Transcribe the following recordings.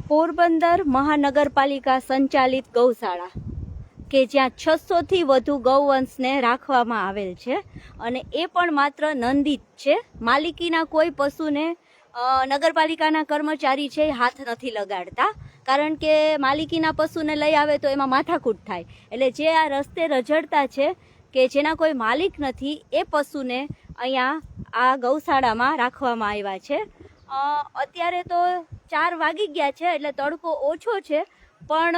પોરબંદર મહાનગરપાલિકા સંચાલિત ગૌશાળા કે જ્યાં 600 થી વધુ ગૌવંશને રાખવામાં આવેલ છે અને એ પણ માત્ર નંદિત છે. માલિકીના કોઈ પશુને નગરપાલિકાના કર્મચારી છે હાથ નથી લગાડતા, કારણ કે માલિકીના પશુને લઈ આવે તો એમાં માથાકૂટ થાય. એટલે જે આ રસ્તે રઝળતા છે કે જેના કોઈ માલિક નથી એ પશુને અહીંયા આ ગૌશાળામાં રાખવામાં આવ્યા છે. અત્યારે તો 4 વાગી ગયા છે એટલે તડકો ઓછો છે, પણ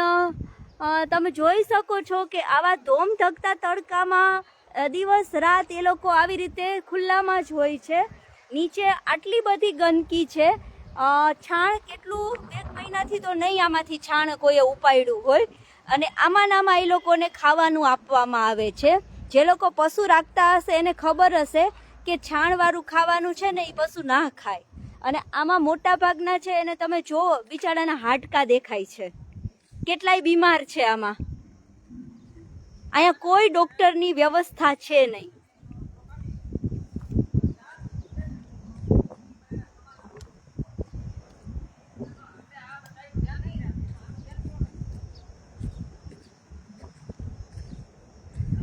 તમે જોઈ શકો છો કે આવા ધોમધકતા તડકામાં દિવસ રાત એ લોકો આવી રીતે ખુલ્લામાં જ હોય છે. નીચે આટલી બધી ગંદકી છે, છાણ કેટલું 1 મહિનાથી તો નહીં આમાંથી છાણ કોઈએ ઉપાડ્યું હોય, અને આમાં એ લોકોને ખાવાનું આપવામાં આવે છે. જે લોકો પશુ રાખતા હશે એને ખબર હશે કે છાણવાળું ખાવાનું છે ને એ પશુ ના ખાય. અને આમાં મોટા ભાગના છે એને તમે જુઓ, બિચારાના હાડકા દેખાય છે, કેટલાય બીમાર છે. આમાં અહીંયા કોઈ ડોક્ટરની વ્યવસ્થા છે નહીં.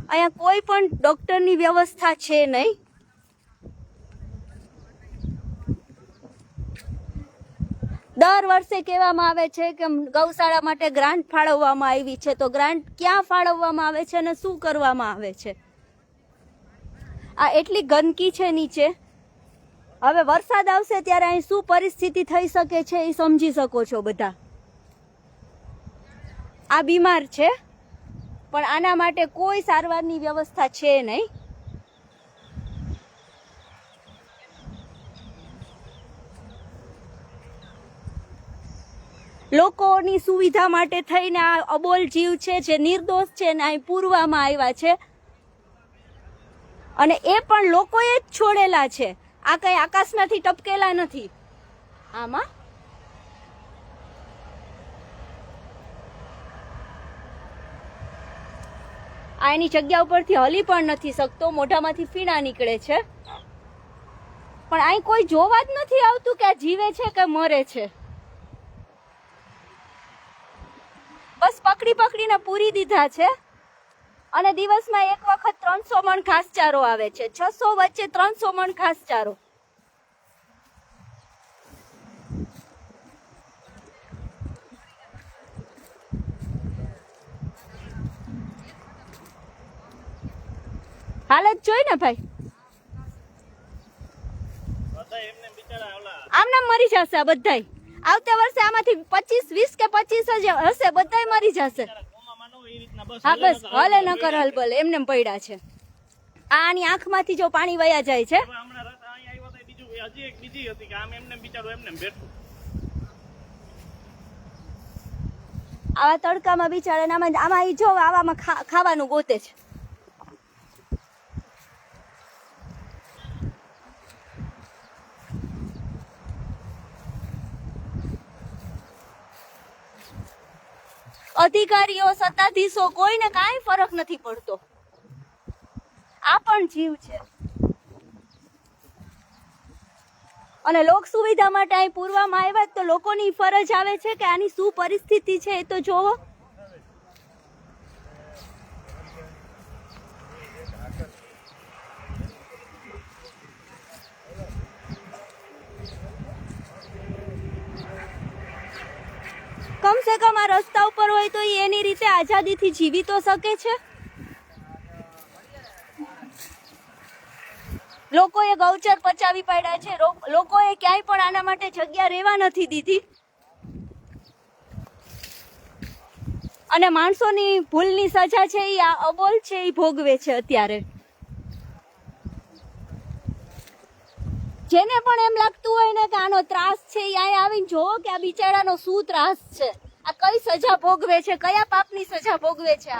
અહીંયા કોઈ પણ ડોક્ટરની વ્યવસ્થા છે નહીં. દર વર્ષે કહેવામાં આવે છે કે ગૌશાળા માટે ગ્રાન્ટ ફાળવવામાં આવી છે, તો ગ્રાન્ટ ક્યાં ફાળવવામાં આવે છે અને શું કરવામાં આવે છે? આ એટલી ગંદકી છે નીચે. હવે વરસાદ આવશે ત્યારે અહીં શું પરિસ્થિતિ થઈ શકે છે એ સમજી શકો છો બધા. આ બીમાર છે, પણ આના માટે કોઈ સારવારની વ્યવસ્થા છે નહીં. લોકોની સુવિધા માટે થઈને આ અબોલ જીવ છે જે નિર્દોષ છે ને અહીં પૂરવામાં આવ્યા છે, અને એ પણ લોકોએ જ છોડેલા છે. આ કઈ આકાશમાંથી ટપકેલા નથી. આમાં આ એની જગ્યા ઉપરથી હલી પણ નથી શકતો, મોઢામાંથી ફીણા નીકળે છે, પણ અહીં કોઈ જોવા જ નથી આવતું કે આ જીવે છે કે મરે છે. બસ પકડી પકડીને પૂરી દીધા છે. અને દિવસમાં એક વખત 300 મણ ઘાસચારો આવે છે. 600 વચ્ચે 300 મણ ઘાસચારો. હાલત જોઈ ને ભાઈ, આમને મરી જશે આ બધાય. આવતા વર્ષે આમાંથી 25, 20 કે 25 જ હશે, બધાય મરી જશે. હા બસ હલે ન કર હલ ભલે, એમને પડ્યા છે. આની આંખમાંથી જો પાણી વયા જાય છે. આવા તડકામાં બિચારા આમાં જો આવામાં ખાવાનું ગોતે છે. અધિકારીઓ, સત્તાધીશો, કોઈને કાંઈ ફરક નથી પડતો. આ પણ જીવ છે, અને લોક સુવિધા માટે અહીં પૂરવામાં આવ્યા તો લોકોની ફરજ આવે છે કે આની શું પરિસ્થિતિ છે એ તો જોવો. કમ સે કમ આ રસ્તા ઉપર હોય તો એની રીતે આઝાદીથી જીવી તો શકે છે. લોકોએ ગૌચર પચાવી પાડ્યા છે, લોકોએ ક્યાંય પણ આના માટે જગ્યા રહેવા નથી દીધી, અને માણસોની ભૂલની સજા છે એ આ અબોલ છે એ ભોગવે છે અત્યારે. જેને પણ એમ લાગતું હોય ને કે આનો ત્રાસ છે, એ અહીંયા આવીને જોવો કે આ બિચારાનો શું ત્રાસ છે, આ કઈ સજા ભોગવે છે, કયા પાપની સજા ભોગવે છે.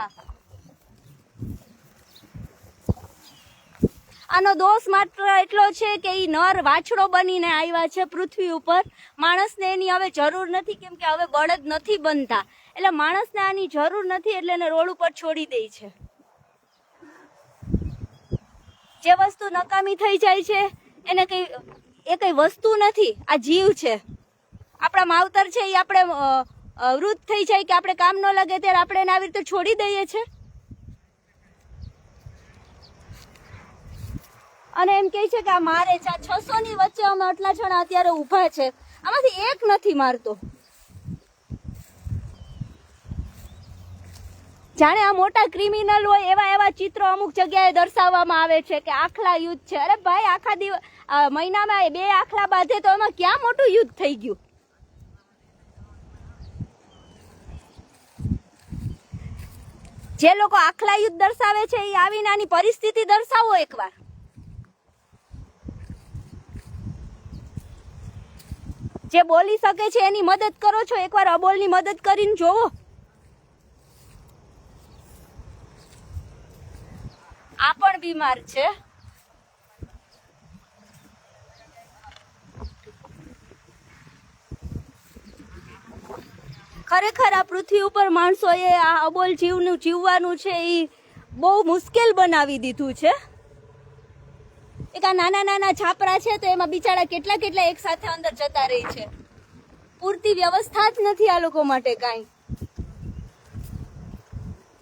આનો દોષ માત્ર એટલો છે કે એ નર વાછડો બનીને આવ્યા છે પૃથ્વી ઉપર. માણસને એની હવે જરૂર નથી, કેમ કે હવે બળદ નથી બનતા, એટલે માણસને આની જરૂર નથી, એટલે એને રોડ ઉપર છોડી દે છે. જે વસ્તુ નકામી થઈ જાય છે એને કઈ વસ્તુ નથી, આ જીવ છે. આપણા માવતર છે એ આપણે વૃદ્ધ થઈ જાય કે આપણે કામ ન લાગે ત્યારે આપણે એને આવી રીતે છોડી દઈએ છીએ. અને એમ કહે છે કે આ મારે છે. આ 600 ની વચ્ચે અમે આટલા જણા અત્યારે ઊભા છે, આમાંથી એક નથી મારતો. જાણે આ મોટા ક્રિમિનલ હોય એવા એવા ચિત્રો અમુક જગ્યાએ દર્શાવવામાં આવે છે કે આખલા યુદ્ધ છે. અરે ભાઈ, આખા મહિનામાં 2 આખલા બાંધે તો એમાં ક્યાં મોટું યુદ્ધ થઈ ગયું? જે લોકો આખલા યુદ્ધ દર્શાવે છે એ આવીને આની પરિસ્થિતિ દર્શાવો એકવાર. જે બોલી શકે છે એની મદદ કરો છો, એકવાર અબોલની મદદ કરીને જોવો. આ પણ બીમાર છે. ખરેખર આ પૃથ્વી ઉપર માણસોએ આ અબોલ જીવનું જીવવાનું છે એ બહુ મુશ્કેલ બનાવી દીધું છે. એક આ નાના નાના છાપરા છે તો એમાં બિચારા કેટલા એક સાથે અંદર જતા રહી છે. પૂરતી વ્યવસ્થા જ નથી આ લોકો માટે કાંઈ.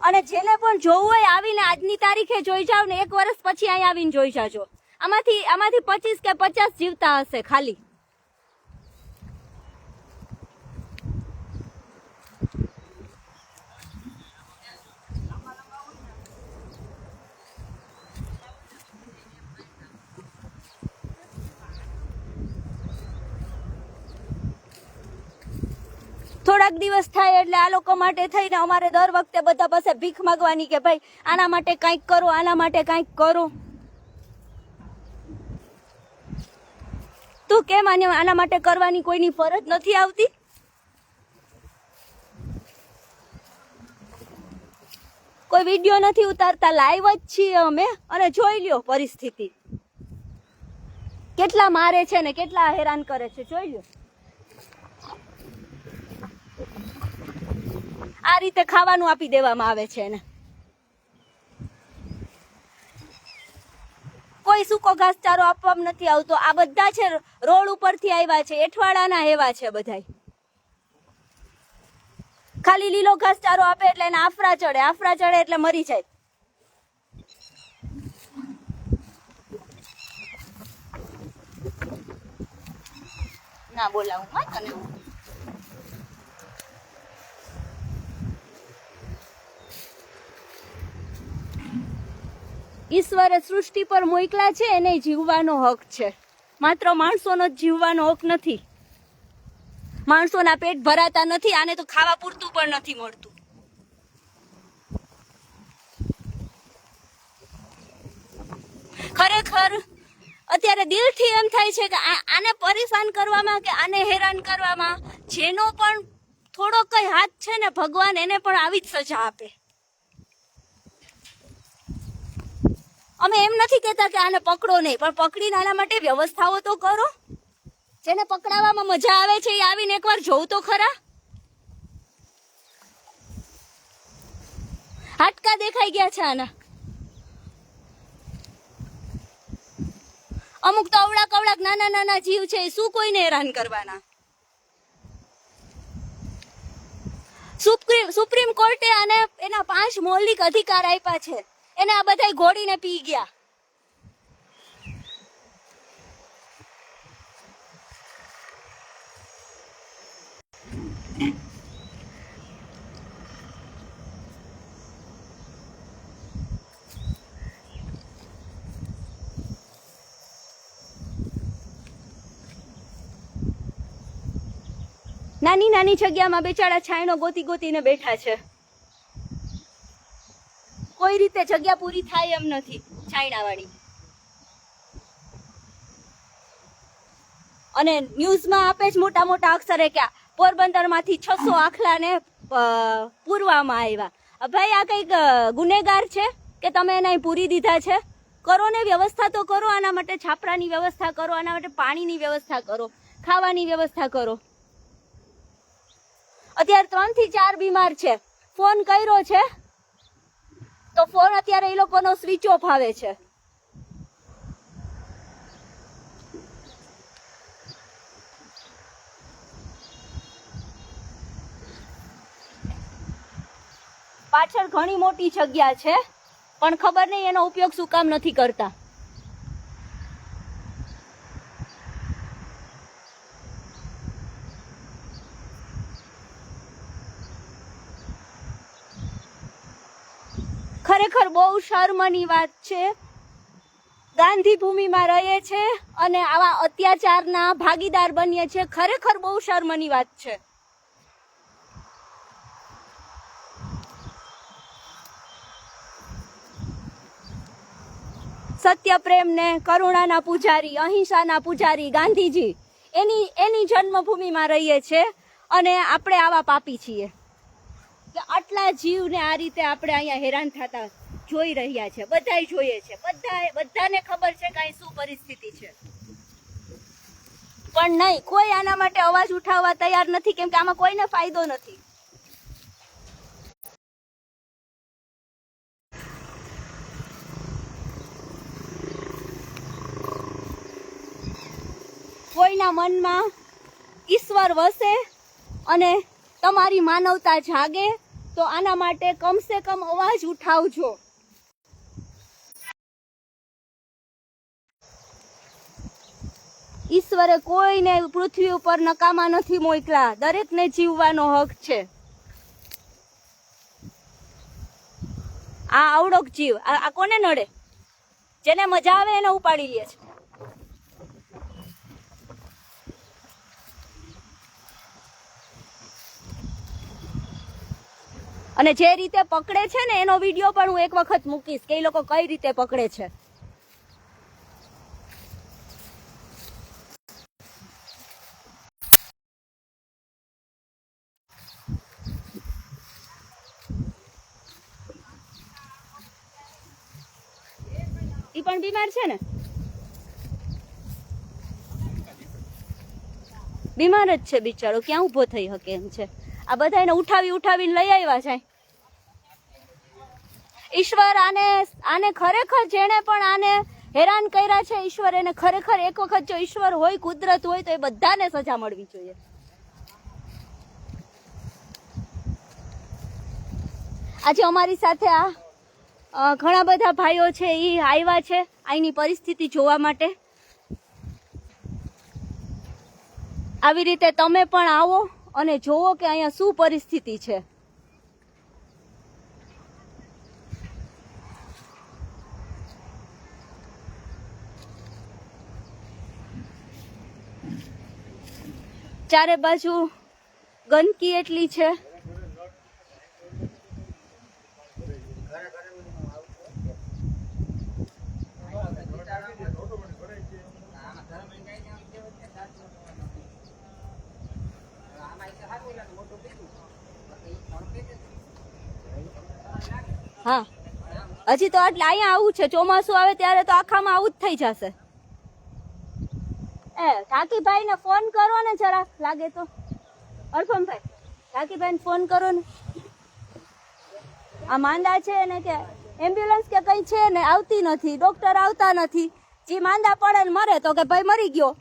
અને જેને પણ જોવું હોય આવીને આજની તારીખે જોઈ જાવ ને, 1 વર્ષ પછી અહીં આવીને જોઈ જાજો. આમાંથી 25 કે 50 જીવતા હશે ખાલી. થોડાક દિવસ થાય એટલે આ લોકો માટે થઈને અમારે દર વખતે બધા પાસે ભીખ માંગવાની કે ભાઈ આના માટે કંઈક કરો, આના માટે કંઈક કરો. તો કેમ આના માટે કરવાની કોઈની ફરજ નથી આવતી? કોઈ વિડીયો નથી ઉતારતા, લાઈવ જ છીએ અમે. અને જોઈ લ્યો પરિસ્થિતિ, કેટલા મારે છે ને કેટલા હેરાન કરે છે, જોઈ લ્યો. આ રીતે ખાવાનું આપી દેવામાં આવે છે એને. કોઈ સૂકો ઘાસચારો આપવામાં નથી આવતો. આ બધા છે રોડ ઉપરથી આવ્યા છે, એઠવાડાના એવા છે બધાય. ખાલી લીલો ઘાસચારો આપે એટલે એને આફરા ચડે એટલે મરી જાય. ના બોલાવું માં તને. ઈશ્વરે સૃષ્ટિ પર મોકલા છે એને જીવવાનો હક છે, માત્ર માણસોનો જ જીવવાનો હક નથી. માણસોના પેટ ભરાતા નથી, આને તો ખાવા પૂરતું પણ નથી મળતું. ખરેખર અત્યારે દિલથી એમ થાય છે કે આને પરેશાન કરવામાં કે આને હેરાન કરવામાં જેનો પણ થોડો કઈ હાથ છે ને, ભગવાન એને પણ આવી જ સજા આપે. અમે એમ નથી કહેતા કે આને પકડો નહીં, પણ પકડીને આના માટે વ્યવસ્થાઓ તો કરો. જેને પકડાવવામાં મજા આવે છે એ આવીને એકવાર જોવું તો ખરા. હાડકા દેખાઈ ગયા છે આના. અમુક તો અવળાક નાના નાના જીવ છે, શું કોઈને હેરાન કરવાના. સુપ્રીમ કોર્ટે આને એના 5 મૌલિક અધિકાર આપ્યા છે, એને આ બધા ઘોડીને પી ગયા. નાની નાની જગ્યામાં બેચારા છાંયડો ગોતીને બેઠા છે. કોઈ રીતે જગ્યા પૂરી થાય એમ નથી છાંયડાવાળી. અને ન્યૂઝમાં આપે જ મોટા અક્ષરે કે પોરબંદરમાંથી 600 આખલાને પૂરવામાં આવ્યા. ભાઈ આ કઈક ગુનેગાર છે કે તમે એને પૂરી દીધા છે? કરો ને, વ્યવસ્થા તો કરો. આના માટે છાપરાની વ્યવસ્થા કરો, આના માટે પાણીની વ્યવસ્થા કરો, ખાવાની વ્યવસ્થા કરો. અત્યારે 3 થી 4 બીમાર છે. ફોન કર્યો છે તો ફોન અત્યારે એ લોકોનો સ્વિચ ઓફ આવે છે. પાછળ ઘણી મોટી જગ્યા છે, પણ ખબર નહીં એનો ઉપયોગ શું કામ નથી કરતા. ખરેખર બહુ શર્મની વાત છે. ગાંધી ભૂમિમાં રહીએ છે અને આવા અત્યાચારના ભાગીદાર બનીએ છે. ખરેખર બહુ શર્મની વાત છે. સત્ય પ્રેમ ને કરુણાના પૂજારી, અહિંસાના પૂજારી ગાંધીજી એની જન્મભૂમિમાં રહીએ છે અને આપણે આવા પાપી છીએ કે આટલા જીવને આ રીતે આપણે અહીંયા હેરાન થતા જોઈ રહ્યા છે. બધાય જોઈએ છે, બધાને ખબર છે કે અહીં શું પરિસ્થિતિ છે, પણ નહીં, કોઈ આના માટે અવાજ ઉઠાવવા તૈયાર નથી, કેમ કે આમાં કોઈને ફાયદો નથી. કોઈના મનમાં ઈશ્વર વસે અને તમારી માનવતા જાગે તો આના માટે કમસે કમ અવાજ ઉઠાવજો. ઈશ્વરે કોઈને પૃથ્વી ઉપર નકામા નથી મોકલા, દરેકને જીવવાનો હક છે. આ આવડોક જીવ આ કોને નડે? જેને મજા આવે એને ઉપાડી લે છે. અને જે રીતે પકડે છે ને એનો વિડીયો પણ હું એક વખત મૂકીશ કે એ લોકો કઈ રીતે પકડે છે. ઈ પણ બીમાર છે ને? બીમાર જ છે બિચારો, ક્યાં ઊભો થઈ શકે એમ છે. આ બધા એને ઉઠાવીને લઈ આવ્યા છે. ઈશ્વર આને ખરેખર જેણે પણ આને હેરાન કર્યા છે, ઈશ્વર એને ખરેખર એક વખત જો ઈશ્વર હોય, કુદરત હોય તો એ બધાને સજા મળવી જોઈએ. આજે અમારી સાથે આ ઘણા બધા ભાઈઓ છે, એ આવ્યા છે અહીંની પરિસ્થિતિ જોવા માટે. આવી રીતે તમે પણ આવો અને જોવો કે અહીંયા શું પરિસ્થિતિ છે. ચારે બાજુ ગંદકી એટલી છે. હા, હજી તો એટલે અહીંયા આવું છે. ચોમાસું આવે ત્યારે તો આખામાં આવું જ થઈ જશે. ઠાકીભાઈ ને ફોન કરો ને જરાક લાગે તો. અરફમભાઈ, ઠાકીભાઈ ને ફોન કરો ને. આ માંદા છે ને કે એમ્બ્યુલન્સ કે કઈ છે ને આવતી નથી, ડોક્ટર આવતા નથી. જે માંદા પડે ને મરે તો કે ભાઈ મરી ગયો.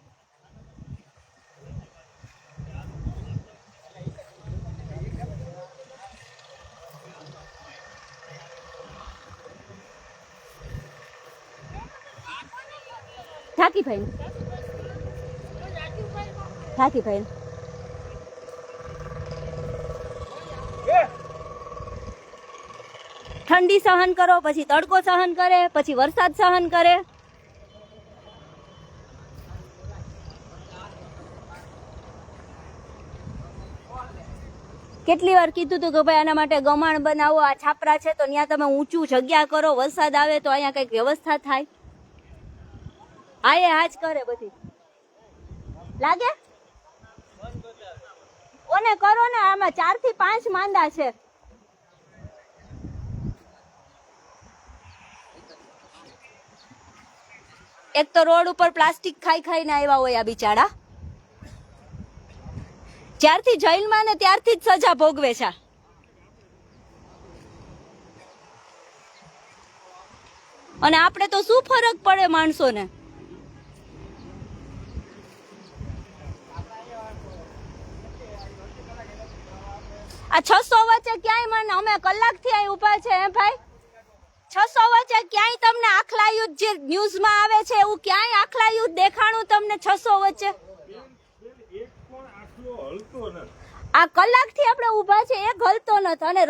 ઠાકીભાઈ ઠંડી સહન કરો, પછી તડકો સહન કરે, પછી વરસાદ સહન કરે. કેટલી વાર કીધું તું કે ભાઈ આના માટે ગમાણ બનાવો. આ છાપરા છે તો ત્યાં તમે ઊંચું જગ્યા કરો, વરસાદ આવે તો અહીંયા કઈક વ્યવસ્થા થાય. હાજ કરે બધી લાગે. ઓને કરો ને, આમાં 4 થી 5 માંદા છે. એક તો રોડ ઉપર પ્લાસ્ટિક ખાઈને આવ્યા હોય આ બિચારા. જ્યારથી જેલમાં ને ત્યારથી જ સજા ભોગવે છે. અને આપણે તો શું ફરક પડે માણસોને. આ 600 વચ્ચે ક્યાંય મને અમે કલાકથી અહીં ઊભા છે હે ભાઈ 600 વચ્ચે ક્યાંય તમને આખલા યુદ્ધ જે ન્યૂઝમાં આવે છે એવું ક્યાંય આખલા યુદ્ધ દેખાણું તમને 600 વચ્ચે આ કલાકથી આપણે ઊભા છે એક હલતો નથી અને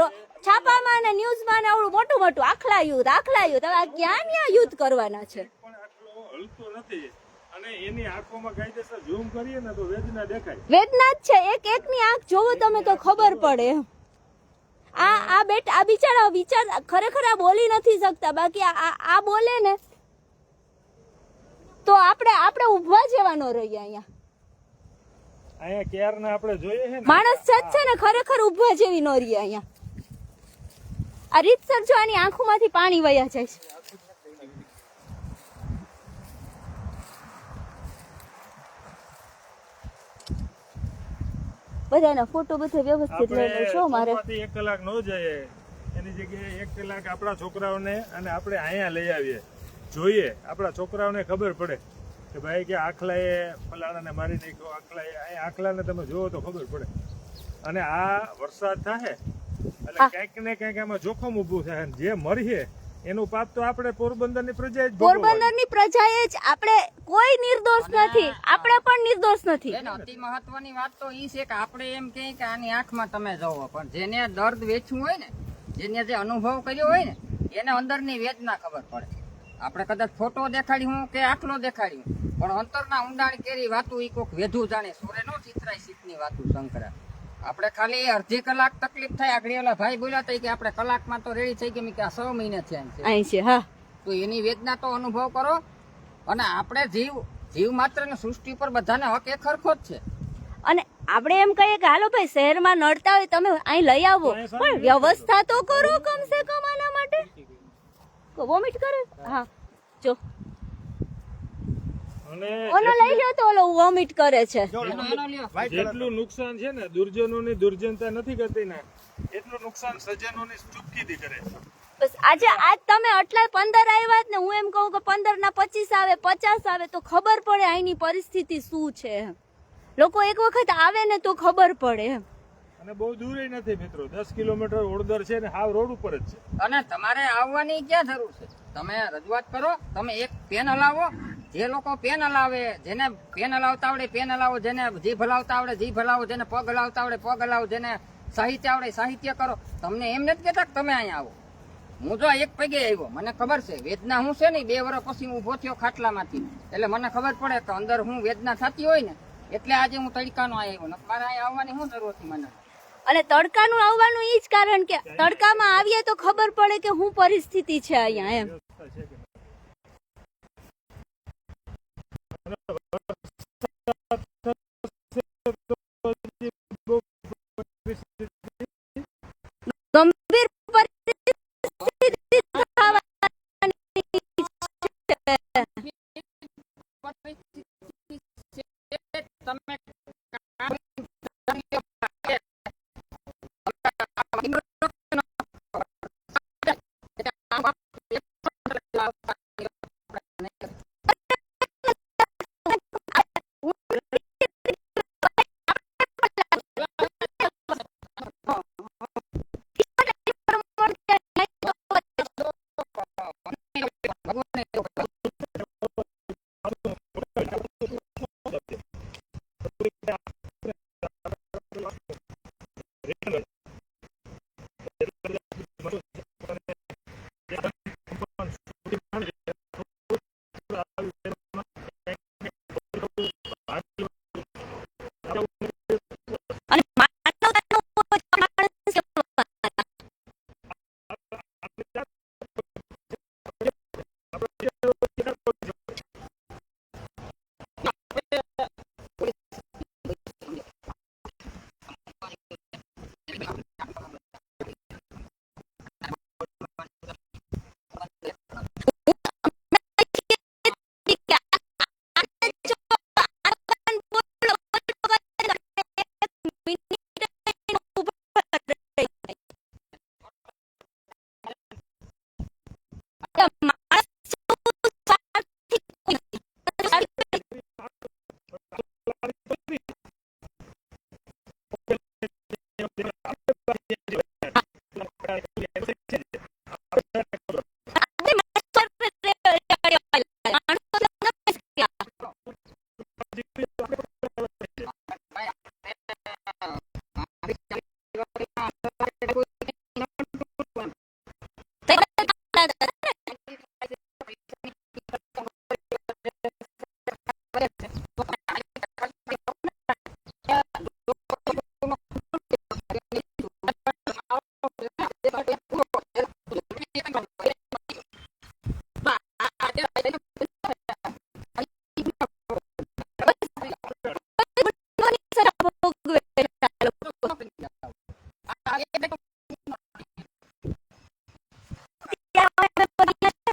છાપામાં અને ન્યૂઝમાં ને આવડું મોટું મોટું આખલા યુદ્ધ હવે આ ક્યાં યુદ્ધ કરવાના છે અને એની આંખોમાં કાયદેસર ઝૂમ કરીએ ને તો વેદના દેખાય વેદના જ છે એક એકની આંખ જોવો તમે તો ખબર પડે આ બિચારા વિચાર ખરેખર આ બોલી નથી શકતા બાકી આ બોલે ને તો આપણે ઊભા જેવાનો રહીએ અહીંયા કેર ને આપણે જોઈએ છે ને માણસ છે ને ખરેખર ઊભા જેવી નો રહીએ અહીંયા આ રીતસર જો આની આંખોમાંથી પાણી વયા જાય છે બધાના ફોટો બધે વ્યવસ્થિત લઈ લો છો મારે 1 કલાક નો જાય એની જગ્યાએ 1 કલાક આપણા છોકરાઓને અને આપણે અહીંયા લઈ આવીએ જોઈએ આપણા છોકરાઓને ખબર પડે કે ભાઈ કે આખલાએ ફલાણાને મારી નાખ્યો આખલાને તમે જોવો તો ખબર પડે અને આ વરસાદ થાય એટલે ક્યાંક ને ક્યાંક એમાં જોખમ ઊભું થાય જે મરીએ એનું પાપ તો આપણે પોરબંદરની પ્રજાએ જ પોરબંદરની પ્રજાએ જ આપણે કોઈ નિર્દોષ નથી આપણે પણ નિર્દોષ નથી અતિ મહત્વની વાત તો ઈ છે કે આપણે એમ કહીએ કે આની આંખમાં તમે જોવો પણ જેને દર્દ વેચવું હોય ને જેને જે અનુભવ કર્યો હોય ને એને અંદરની વેદના ખબર પડે આપણે કદાચ ફોટો દેખાડ્યું કે આખલો દેખાડ્યું પણ અંતરના ઊંડાણ કેરી વાતું ઈ કોક વેધું જાણે સોરે નો ચિત્રાય શીખની વાતું શંકરા આપણે ખાલી અડધી કલાક તકલીફ થાય આગળ ઓલા ભાઈ બોલ્યા હતા કે આપણે કલાકમાં તો રેડી થઈ ગઈ કે 6 મહિના થયા છે હા તો એની વેદના તો અનુભવ કરો અને આપણે જીવ માત્ર ને સૃષ્ટિ પર બધાને હક એક સરખો જ છે અને આપણે એમ કહીએ કે હાલો ભાઈ શહેરમાં નડતા હોય તમે અહીં લઈ આવો પણ વ્યવસ્થા તો કરો કમસે કમ આના માટે વોમિટ કરે હા જો ઓનો લઈ લ્યો તો ઓલો વોમિટ કરે છે જેટલું નુકસાન છે ને દુર્જનોની દુર્જનતા નથી કરતી ને એટલું નુકસાન સજ્જનોની ચૂપકીથી કરે બસ આજ તમે આટલા 15 આવ્યા ને હું એમ કહું કે 15 ના 25 આવે 50 આવે તો ખબર પડે અહીંની પરિસ્થિતિ શું છે લોકો એક વખત આવે ને તો ખબર પડે અને બહુ દૂર નથી મિત્રો 10 કિલોમીટર ઓળદર છે ને હાવ રોડ ઉપર જ છે અને તમારે આવવાની ક્યાં જરૂર છે તમે રજૂઆત કરો તમે એક પેન હલાવો જે લોકો પેન હલાવે જેને પેન હલાવતા આવડે પેન હલાવો જેને જીભ હલાવતા આવડે જીભ હલાવો જેને પગ હલાવતા આવડે પગ હલાવો જેને સાહિત્ય આવડે સાહિત્ય કરો તમને એમ નથી કહેતા કે તમે અહીંયા આવો હું જો એક પગે આવ્યો મને ખબર છે વેદના હું છે ને 2 વર્ષ પછી હું ઉભો થયો ખાટલામાંથી એટલે મને ખબર પડે કે અંદર હું વેદના થતી હોય ને એટલે આજે હું તડકાનો આવ્યો ને મારે અહીંયા આવવાની શું જરૂર હતી મને અને તડકાનું આવવાનું ઈ જ કારણ કે તડકામાં આવીએ તો ખબર પડે કે શું પરિસ્થિતિ છે અહીંયા એમ ગંભીર પરિસ્થિતિ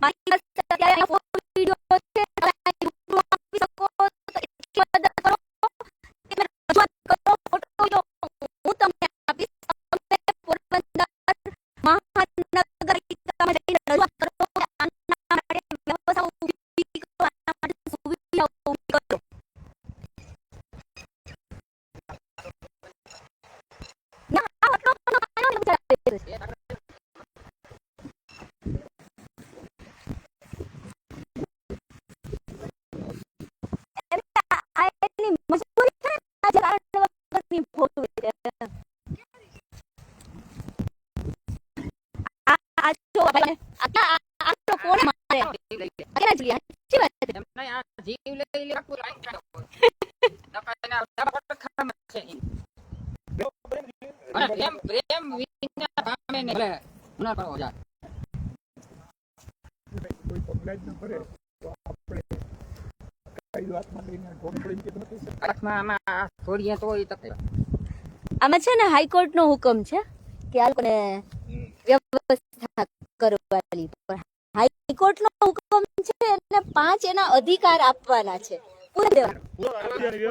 મારી પાસે અત્યારે આ ફોટો વિડીયો છે, તમે આ YouTube માં આપી શકો તો એટલી મદદ કરો કે મને રજૂઆત કરો, ફોટો વિડીયો હું તમને આપીશ. તમે પોરબંદર મહાનગરપાલિકામાં જઈને રજૂઆત કરો કે આના માટે વ્યવસ્થા ઊભી કરો, આના માટે સુવિધા ઊભી કરો. ના, આટલો બધો કાનો વિચાર આવે છે? આ એની મજબૂરી છે ને, આ જે કારણ વગરની ખોટું છે. આ જો ભાઈ, આ તો કોને મારે? આ કેના જીવી? સાચી વાત છે. એમને આ જીવ લઈ લે આખું લાઈન કાઢો. નકર એના ડબ્બા પર ખામાં છે ઈ. અને પ્રેમ વિના પામે ને ભલે હુનર કરો જા. કોઈ પગલાં જ ન ભરે તો આપણે કાયદો હાથમાં લઈને ઢોંગળી કે નથી સર. હાથમાં આમાં આ છોડીએ તો ઈ તકલીફ. આમાં છે ને હાઈકોર્ટનો હુકમ છે કે આ લોકોને વ્યવસ્થા કરવાની, પણ હાઈકોર્ટનો હુકમ છે એટલે 5 એના અધિકાર આપવાના છે, પૂરા દેવાના.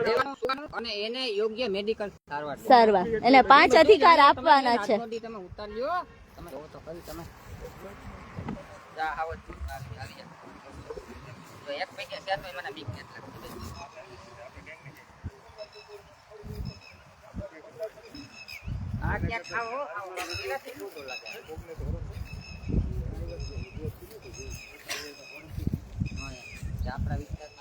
દેવાનું સુવાનું અને એને યોગ્ય મેડિકલ સારવાર સારવાર એટલે 5 અધિકાર આપવાના છે. આજથી તમે ઉતાર લ્યો, તમે જોવો તો ખરી તમે જા આવો આવી જા. તો એક પૈકી છે તો મને બીક નથી લાગતી. આ ક્યાં ખાવો આવો એનાથી ખોટું લાગે. આપણા વિસ્તારમાં